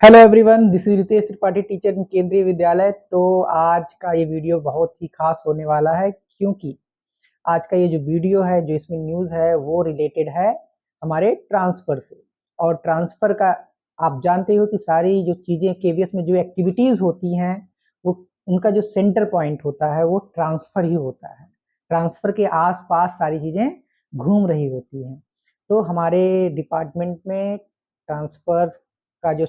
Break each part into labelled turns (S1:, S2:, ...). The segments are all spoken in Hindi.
S1: Hello everyone, this is Ritesh Tripathi, teacher in Kendriya Vidyalaya. तो आज का ये वीडियो बहुत ही खास होने वाला है क्योंकि आज का ये जो वीडियो है, जो इसमें न्यूज़ है, वो रिलेटेड है हमारे ट्रांसफ़र से। और ट्रांसफ़र का आप जानते हो कि सारी जो चीज़ें केवीएस में जो एक्टिविटीज़ होती हैं, वो उनका जो सेंटर पॉइंट होता है वो ट्रांसफ़र ही होता है। ट्रांसफ़र के आस-पास सारी चीज़ें घूम रही होती हैं। तो हमारे डिपार्टमेंट में ट्रांसफ़र्स का जो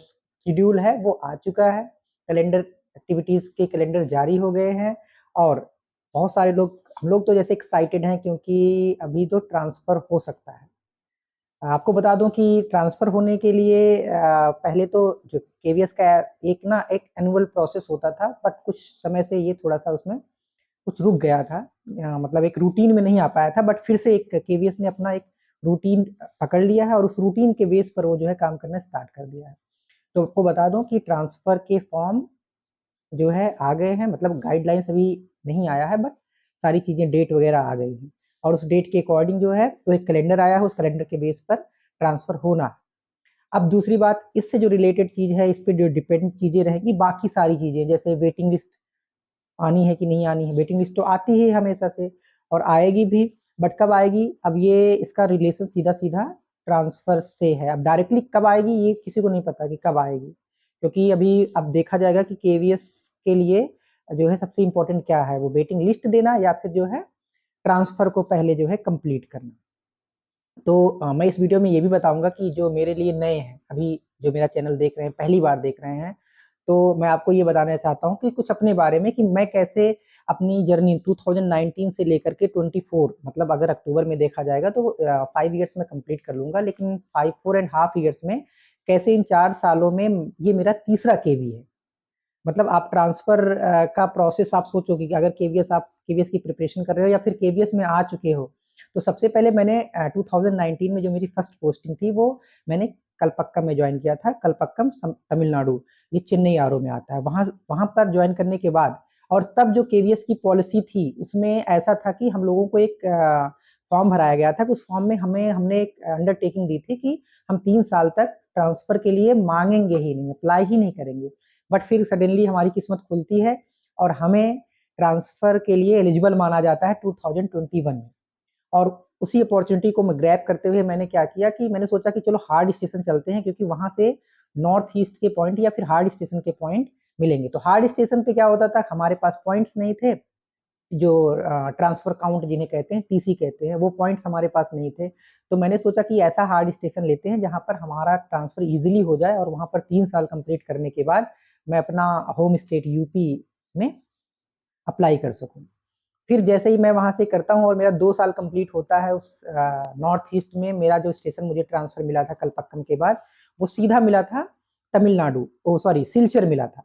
S1: शेड्यूल है वो आ चुका है। कैलेंडर एक्टिविटीज़ के कैलेंडर जारी हो गए हैं और बहुत सारे लोग हम लोग तो जैसे एक्साइटेड हैं क्योंकि अभी तो ट्रांसफ़र हो सकता है। आपको बता दूँ कि ट्रांसफ़र होने के लिए पहले तो जो केवीएस का एक एनुअल प्रोसेस होता था, बट कुछ समय से ये थोड़ा-सा उसमें कुछ रुक गया था। मतलब एक रूटीन में नहीं आ पाया था, बट फिर से एक केवीएस ने अपना एक रूटीन पकड़ लिया है और उस रूटीन के बेस पर वो जो है काम करना स्टार्ट कर दिया है। तो आपको बता दूँ कि ट्रांसफ़र के फॉर्म जो है आ गए हैं, मतलब गाइडलाइंस अभी नहीं आया है, बट सारी चीज़ें डेट वगैरह आ गई हैं और उस डेट के अकॉर्डिंग जो है वो एक कैलेंडर आया है, उस कैलेंडर के बेस पर ट्रांसफ़र होना है। अब दूसरी बात, इससे जो रिलेटेड चीज़ है, इस पे जो डिपेंड चीज़ें रहेंगी, बाकी सारी चीज़ें जैसे वेटिंग लिस्ट आनी है कि नहीं आनी है। वेटिंग लिस्ट तो आती ही है हमेशा से और आएगी भी, बट कब आएगी, अब ये इसका रिलेशन सीधा-सीधा ट्रांसफ़र से है। अब डायरेक्टली कब आएगी ये किसी को नहीं पता कि कब आएगी, क्योंकि अभी अब देखा जाएगा कि केवीएस के लिए जो है सबसे इम्पोर्टेंट क्या है, वो वेटिंग लिस्ट देना या फिर जो है ट्रांसफ़र को पहले जो है कंप्लीट करना। तो मैं इस वीडियो में ये भी बताऊँगा कि जो मेरे लिए नए हैं, अभी जो मेरा चैनल देख रहे हैं, पहली बार देख रहे हैं, तो मैं आपको ये बताना चाहता हूँ कि कुछ अपने बारे में कि मैं कैसे अपनी जर्नी 2019 से लेकर के 24, मतलब अगर अक्टूबर में देखा जाएगा तो 5 इयर्स में कंप्लीट कर लूँगा, लेकिन 5 4 एंड हाफ इयर्स में कैसे इन 4 सालों में ये मेरा तीसरा केवी है। मतलब आप ट्रांसफ़र का प्रोसेस आप सोचोगे कि अगर केवीएस की प्रिपरेशन कर रहे हो या फिर केवीएस में आ चुके हो, तो सबसे पहले मैंने 2019 में जो मेरी फर्स्ट पोस्टिंग थी, वो मैंने कलपक्कम में जॉइन किया था। कलपक्कम तमिलनाडु, ये चेन्नई आरओ में आता है। वहाँ वहाँ पर जॉइन करने के बाद और तब जो केवीएस की पॉलिसी थी, उसमें ऐसा था कि हम लोगों को एक फॉर्म भराया गया था कि उस फॉर्म में हमने एक अंडरटेकिंग दी थी कि हम 3 साल तक ट्रांसफ़र के लिए माँगेंगे ही नहीं, अप्लाई ही नहीं करेंगे। बट फिर सडनली हमारी किस्मत खुलती है और हमें ट्रांसफ़र के लिए एलिजिबल माना जाता है 2021 में। और उसी अपॉर्चुनिटी को मैं ग्रैब करते हुए मैंने क्या किया कि मैंने सोचा कि चलो हार्ड स्टेशन चलते हैं, क्योंकि वहाँ से नॉर्थ ईस्ट के पॉइंट या फिर हार्ड स्टेशन के पॉइंट मिलेंगे। तो हार्ड स्टेशन पे क्या होता था, हमारे पास पॉइंट्स नहीं थे, जो ट्रांसफ़र काउंट जिन्हें कहते हैं, टीसी कहते हैं, वो पॉइंट्स हमारे पास नहीं थे। तो मैंने सोचा कि ऐसा हार्ड स्टेशन लेते हैं जहाँ पर हमारा ट्रांसफ़र ईज़िली हो जाए और वहाँ पर 3 साल कंप्लीट करने के बाद मैं अपना होम स्टेट यूपी में अप्लाई कर सकूँ। फिर जैसे ही मैं वहाँ से करता हूँ और मेरा 2 साल कंप्लीट होता है उस नॉर्थ ईस्ट में, मेरा जो स्टेशन मुझे ट्रांसफ़र मिला था कलपक्कम के बाद, वो सीधा मिला था तमिलनाडु, ओह सॉरी, सिलचर मिला था।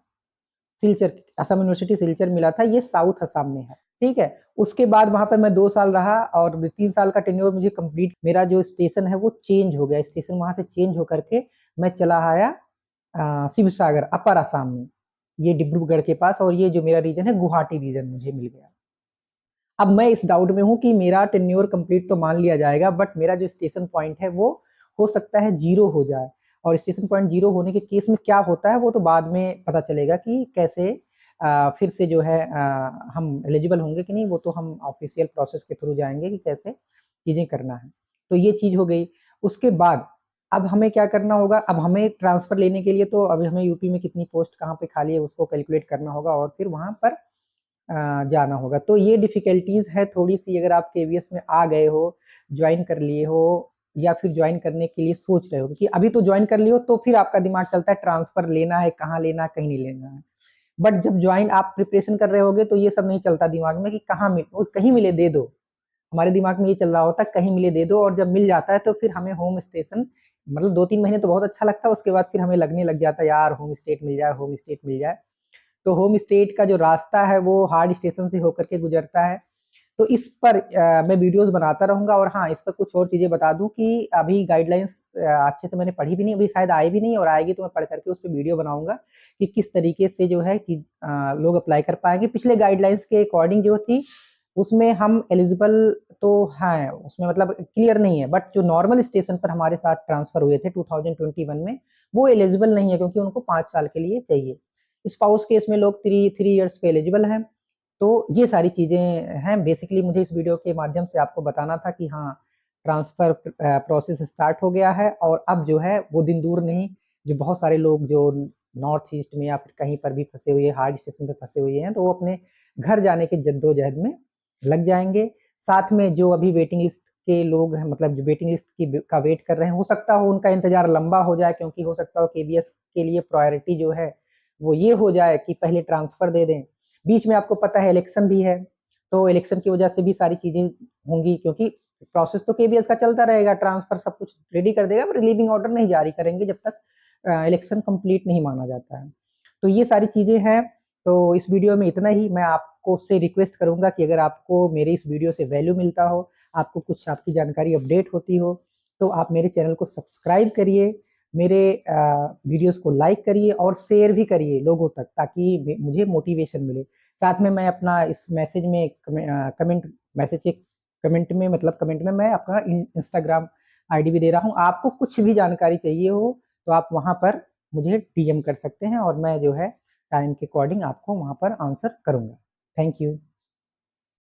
S1: सिलचर, असम यूनिवर्सिटी सिलचर मिला था, ये साउथ असम में है, ठीक है? उसके बाद वहाँ पर मैं 2 साल रहा और 3 साल का टेन्योर मुझे कंप्लीट, मेरा जो स्टेशन है वो चेंज हो गया, स्टेशन वहाँ से चेंज होकर के मैं चला आया शिवसागर, अपर असम में, ये डिब्रूगढ़ के पास, और ये जो मेरा रीजन है गुवाहाटी रीजन मुझे मिल गया। अब मैं इस डाउट में हूँ कि मेरा टेन्योर कंप्लीट तो मान लिया जाएगा, बट मेरा जो स्टेशन पॉइंट है वो हो सकता है 0 हो जाए, और स्टेशन पॉइंट 0 होने के केस में क्या होता है वो तो बाद में पता चलेगा कि कैसे फिर से जो है हम एलिजिबल होंगे कि नहीं, वो तो हम ऑफिशियल प्रोसेस के थ्रू जाएँगे कि कैसे चीज़ें करना है। तो ये चीज़ हो गई। उसके बाद अब हमें क्या करना होगा, अब हमें ट्रांसफ़र लेने के लिए तो अभी हमें यूपी में कितनी पोस्ट कहाँ पे खाली है उसको कैलकुलेट करना होगा और फिर वहाँ पर जाना होगा। तो ये डिफ़िकल्टीज़ है थोड़ी-सी, अगर आप केवीएस में आ गए हो, जॉइन कर लिए हो या फिर जॉइन करने के लिए सोच रहे हो, क्योंकि अभी तो जॉइन कर लिए हो तो फिर आपका दिमाग चलता है ट्रांसफ़र लेना है, कहाँ लेना है, कहीं नहीं लेना है। बट जब जॉइन आप प्रिपरेशन कर रहे होगे तो ये सब नहीं चलता दिमाग में कि कहाँ कहीं मिले दे दो। हमारे दिमाग में ये चल रहा होता है कहीं मिले दे दो, और जब मिल जाता है तो फिर हमें होम स्टेशन, मतलब 2-3 महीने तो बहुत अच्छा लगता है, उसके बाद फिर हमें लगने लग जाता है यार होम स्टेट मिल जाए, होम स्टेट मिल जाए। तो होम स्टेट का जो रास्ता है वो हार्ड स्टेशन से होकर के गुजरता है। तो इस पर मैं वीडियोज़ बनाता रहूँगा, और हाँ, इस पर कुछ और चीज़ें बता दूँ कि अभी गाइडलाइंस अच्छे से मैंने पढ़ी भी नहीं, अभी शायद आई भी नहीं, और आएगी तो मैं पढ़ कर के उस पे वीडियो बनाऊँगा कि किस तरीके से जो है कि लोग अप्लाई कर पाएँगे। पिछले गाइडलाइंस के अकॉर्डिंग जो थी, उसमें हम एलिजिबल तो हैं, उसमें मतलब क्लियर नहीं है, बट जो नॉर्मल स्टेशन पर हमारे साथ ट्रांसफ़र हुए थे 2021 में, वो एलिजिबल नहीं है क्योंकि उनको 5 साल के लिए चाहिए। स्पाउस केस में लोग 3 इयर्स पे एलिजिबल हैं। तो ये सारी चीज़ें हैं। बेसिकली मुझे इस वीडियो के माध्यम से आपको बताना था कि हाँ, ट्रांसफ़र प्रोसेस स्टार्ट हो गया है और अब जो है वो दिन दूर नहीं, जो बहुत सारे लोग जो नॉर्थ ईस्ट में या फिर कहीं पर भी फँसे हुए, हार्ड स्टेशन पे फँसे हुए हैं, तो वो अपने घर जाने की जद्दोजहद में लग जाएँगे। साथ में जो अभी वेटिंग लिस्ट के लोग हैं, मतलब जो वेटिंग लिस्ट का वेट कर रहे हैं, हो सकता हो उनका इंतज़ार लंबा हो जाए, क्योंकि हो सकता हो केवीएस के लिए प्रायोरिटी जो है, वो ये हो जाए कि पहले ट्रांसफ़र दे दें। बीच में आपको पता है इलेक्शन भी है, तो इलेक्शन की वजह से भी सारी चीज़ें होंगी, क्योंकि प्रोसेस तो केवीएस का चलता रहेगा, ट्रांसफ़र सब कुछ रेडी कर देगा, पर रिलीविंग ऑर्डर नहीं जारी करेंगे जब तक इलेक्शन कंप्लीट नहीं माना जाता है। तो ये सारी चीज़ें हैं। तो इस वीडियो में इतना ही। मैं आपको उससे रिक्वेस्ट करूँगा कि अगर आपको मेरे इस वीडियो से वैल्यू मिलता हो, आपको कुछ आपकी जानकारी अपडेट होती हो, तो आप मेरे चैनल को सब्सक्राइब करिए, मेरे वीडियोज़ को लाइक करिए और शेयर भी करिए लोगों तक, ताकि मुझे मोटिवेशन मिले। साथ में मैं अपना इस मैसेज में कमेंट मैसेज के कमेंट में मैं अपना इंस्टाग्राम आईडी भी दे रहा हूँ। आपको कुछ भी जानकारी चाहिए हो, तो आप वहाँ पर मुझे डीएम कर सकते हैं और मैं जो है टाइम के अकॉर्डिंग आपको वहाँ पर आंसर करूँगा। Thank you.